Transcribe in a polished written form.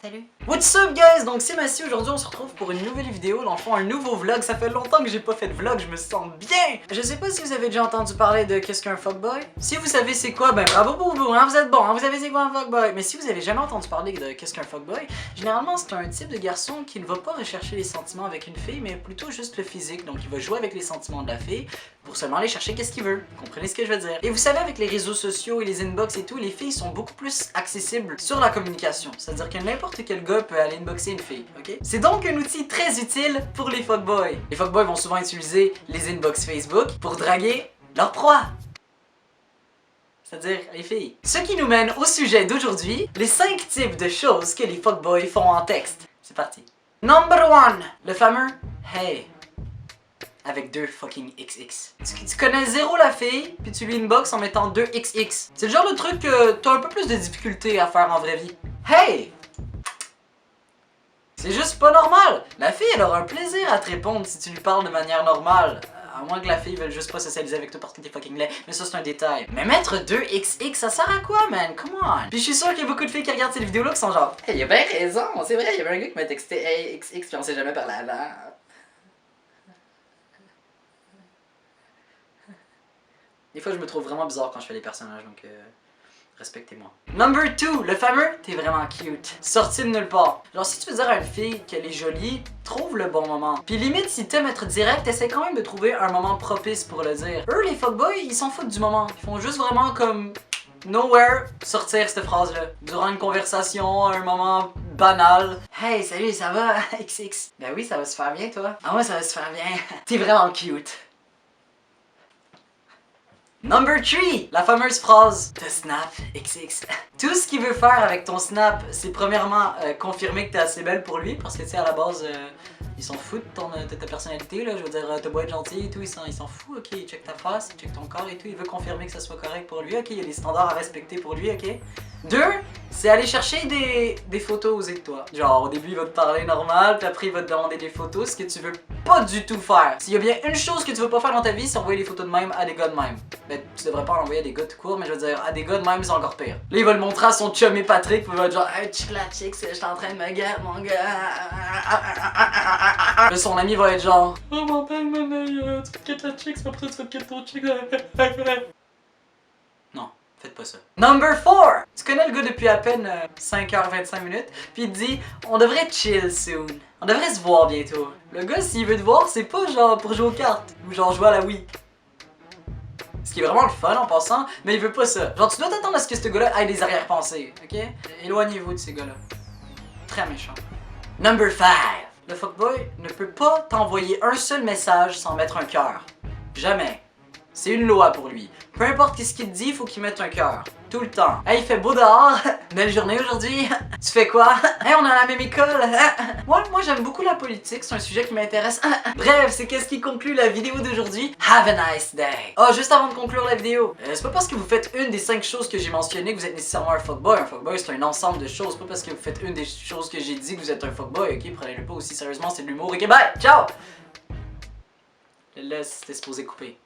Salut. What's up guys? Donc c'est Massy, aujourd'hui on se retrouve pour une nouvelle vidéo, dans le fond un nouveau vlog. Ça fait longtemps que j'ai pas fait de vlog, je me sens bien. Je sais pas si vous avez déjà entendu parler de qu'est-ce qu'un fuckboy. Si vous savez c'est quoi, ben bravo pour vous, hein, vous êtes bon, hein, vous savez c'est quoi un fuckboy. Mais si vous avez jamais entendu parler de qu'est-ce qu'un fuckboy, généralement c'est un type de garçon qui ne va pas rechercher les sentiments avec une fille, mais plutôt juste le physique. Donc il va jouer avec les sentiments de la fille pour seulement aller chercher qu'est-ce qu'il veut. Vous comprenez ce que je veux dire? Et vous savez, avec les réseaux sociaux et les inbox et tout, les filles sont beaucoup plus accessibles sur la communication. C'est-à-dire que n'importe quel gars peut aller inboxer une fille, ok? C'est donc un outil très utile pour les fuckboys. Les fuckboys vont souvent utiliser les inbox Facebook pour draguer leur proie. C'est-à-dire les filles. Ce qui nous mène au sujet d'aujourd'hui, les 5 types de choses que les fuckboys font en texte. C'est parti. Number 1, le fameux « Hey ». Avec 2 fucking XX. Tu connais zéro la fille, puis tu lui inbox en mettant 2 XX. C'est le genre de truc que t'as un peu plus de difficulté à faire en vraie vie. Hey! C'est juste pas normal. La fille, elle aura un plaisir à te répondre si tu lui parles de manière normale. À moins que la fille veuille juste pas socialiser avec toi parce que t'es fucking laid. Mais ça, c'est un détail. Mais mettre 2 XX, ça sert à quoi, man? Come on! Puis je suis sûr qu'il y a beaucoup de filles qui regardent cette vidéo-là qui sont genre « Hey, il a bien raison! C'est vrai, il y avait un gars qui m'a texté « Hey, XX » puis on s'est jamais parlé avant. » Des fois, je me trouve vraiment bizarre quand je fais les personnages, donc respectez-moi. Number 2, le fameux « T'es vraiment cute ». Sorti de nulle part. Genre, si tu veux dire à une fille qu'elle est jolie, trouve le bon moment. Puis limite, si t'aimes être direct, essaie quand même de trouver un moment propice pour le dire. Eux, les fuckboys, ils s'en foutent du moment. Ils font juste vraiment comme nowhere sortir cette phrase-là. Durant une conversation, un moment banal. Hey, salut, ça va? XX. Ben oui, ça va se faire bien, toi. Ah ouais, ça va se faire bien. T'es vraiment cute. Number 3, la fameuse phrase de Snap XX. Tout ce qu'il veut faire avec ton Snap, c'est premièrement confirmer que t'es assez belle pour lui, parce que tu sais, à la base, il s'en fout de ta personnalité, là. Je veux dire, t'as beau être gentil et tout, il s'en fout, ok, il check ta face, il check ton corps et tout, il veut confirmer que ça soit correct pour lui, ok, il y a des standards à respecter pour lui, ok. 2, c'est aller chercher des photos aux de toi. Genre, au début, il va te parler normal, puis après, il va te demander des photos, ce que tu veux pas du tout faire. S'il y a bien une chose que tu veux pas faire dans ta vie, c'est envoyer des photos de même à des gars de même. Ben, tu devrais pas en envoyer à des gars tout court, mais je veux dire, à des gars de même, c'est encore pire. Là, il va le montrer à son chum et Patrick, puis il va être genre, hey, chick la chick, je suis en train de me gâter, mon gars. Là, son ami va être genre, oh, m'appelle, man, tu te quittes la chick, c'est pas pour ça que tu vas te quitter ton chick. Non. Faites pas ça. Number 4! Tu connais le gars depuis à peine 5h25 minutes, puis il te dit on devrait chill soon. On devrait se voir bientôt. Le gars, s'il veut te voir, c'est pas genre pour jouer aux cartes ou genre jouer à la Wii. Ce qui est vraiment le fun en passant, mais il veut pas ça. Genre, tu dois t'attendre à ce que ce gars-là ait des arrière-pensées, ok? Éloignez-vous de ces gars-là. Très méchant. Number 5! Le fuckboy ne peut pas t'envoyer un seul message sans mettre un cœur. Jamais. C'est une loi pour lui. Peu importe ce qu'il te dit, il faut qu'il mette un cœur. Tout le temps. Hey, il fait beau dehors. Belle journée aujourd'hui. Tu fais quoi? Hey, on est à la même école. Moi j'aime beaucoup la politique, c'est un sujet qui m'intéresse. Bref, c'est qu'est-ce qui conclut la vidéo d'aujourd'hui. Have a nice day. Oh, juste avant de conclure la vidéo, c'est pas parce que vous faites une des 5 choses que j'ai mentionnées que vous êtes nécessairement un fuckboy. Un fuckboy, c'est un ensemble de choses. C'est pas parce que vous faites une des choses que j'ai dit que vous êtes un fuckboy, ok? Prenez-le pas aussi sérieusement, c'est de l'humour. Ok, bye! Ciao! Là, c'était supposé couper.